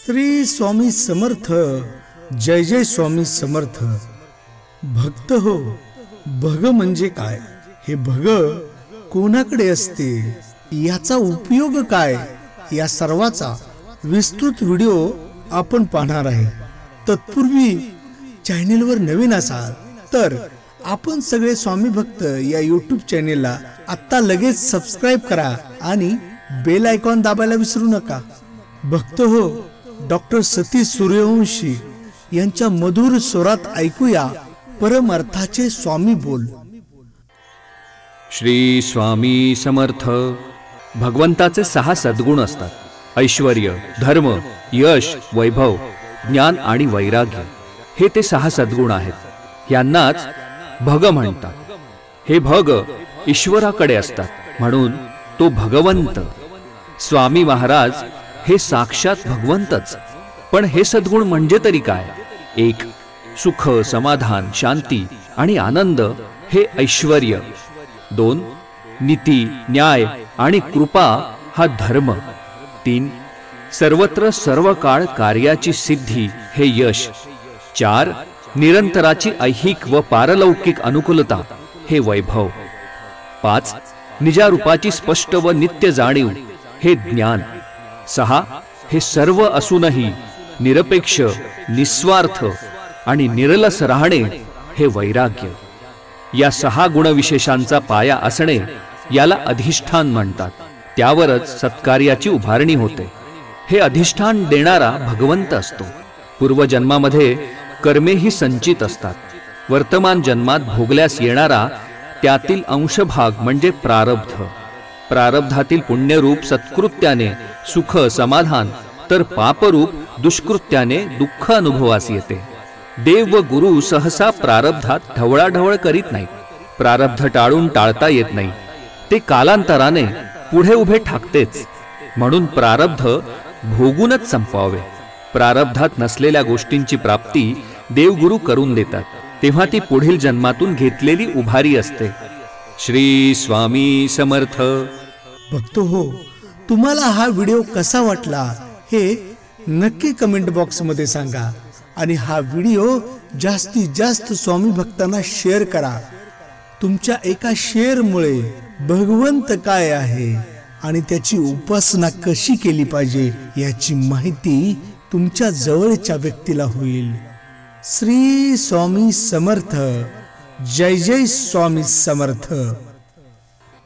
श्री स्वामी समर्थ. जय जय स्वामी समर्थ. भक्त हो, भग म्हणजे काय, हे भग कोणाकडे असते, याचा उपयोग काय, या सर्वाचा विस्तृत व्हिडिओ आपण पाहणार आहे. तत्पूर्वी चॅनेलवर नवीन असाल तर आपण सगळे स्वामी भक्त या यूट्यूब चॅनेलला आता लगेच सबस्क्राईब करा आणि बेल आयकॉन दाबायला विसरू नका. भक्त हो, डॉक्टर सतीश सूर्यवंशी यांच्या मधुर स्वरात ऐकूया परमार्थाचे स्वामी बोल. श्री स्वामी समर्थ. भगवंताचे 6 सद्गुण असतात: ऐश्वर्य, धर्म, यश, वैभव, ज्ञान आणि वैराग्य. हे ते 6 सद्गुण आहेत. यांनाच भग म्हणतात. हे भग ईश्वराकडे असतात म्हणून तो भगवंत. स्वामी महाराज हे साक्षात भगवंतच. पण हे सद्गुण म्हणजे तरी काय? 1. सुख, समाधान, शांती आणि आनंद हे ऐश्वर्य. 2. नीती, न्याय आणि कृपा हा धर्म. 3. सर्वत्र सर्व काळ कार्याची सिद्धी हे यश. 4. निरंतराची ऐहिक व पारलौकिक अनुकूलता हे वैभव. 5. निजारूपाची स्पष्ट व नित्य जाणीव हे ज्ञान. 6. हे सर्व असूनही निरपेक्ष, निस्वार्थ आणि निरलस राहणे हे वैराग्य. या 6 गुणविशेषांचा पाया असणे याला अधिष्ठान म्हणतात. त्यावरच सत्कार्याची उभारणी होते. हे अधिष्ठान देणारा भगवंत असतो. पूर्वजन्मामध्ये कर्मेही संचित असतात. वर्तमान जन्मात भोगल्यास येणारा त्यातील अंशभाग म्हणजे प्रारब्ध. प्रारब्धातील पुण्यरूप सत्कृत्याने सुख, समाधान, तर पापरूप दुष्कृत्याने दुःख अनुभवास येते. देव व गुरु सहसा प्रारब्धात ढवळाढवळ करीत नाहीत. प्रारब्ध टाळून टाळता येत नाही. ते कालांतराने पुढे उभे ठाकतेच. म्हणून प्रारब्ध भोगूनच संपवावे. प्रारब्धात नसलेल्या गोष्टींची प्राप्ती देवगुरु करून देतात. तेव्हा ती पुढील जन्मातून घेतलेली उभारी असते. श्री स्वामी समर्थ. भक्त हो, तुम्हाला हा व्हिडिओ कसा वाटला हे नक्की कमेंट बॉक्स मध्ये सांगा आणि हा व्हिडिओ जास्तीत जास्त स्वामी भक्तांना शेअर करा. तुमच्या एका शेअरमुळे भगवंत काय आहे आणि त्याची उपासना कशी केली पाहिजे याची माहिती तुमच्या जवळच्या व्यक्तीला होईल. श्री स्वामी समर्थ. जय जय स्वामी समर्थ.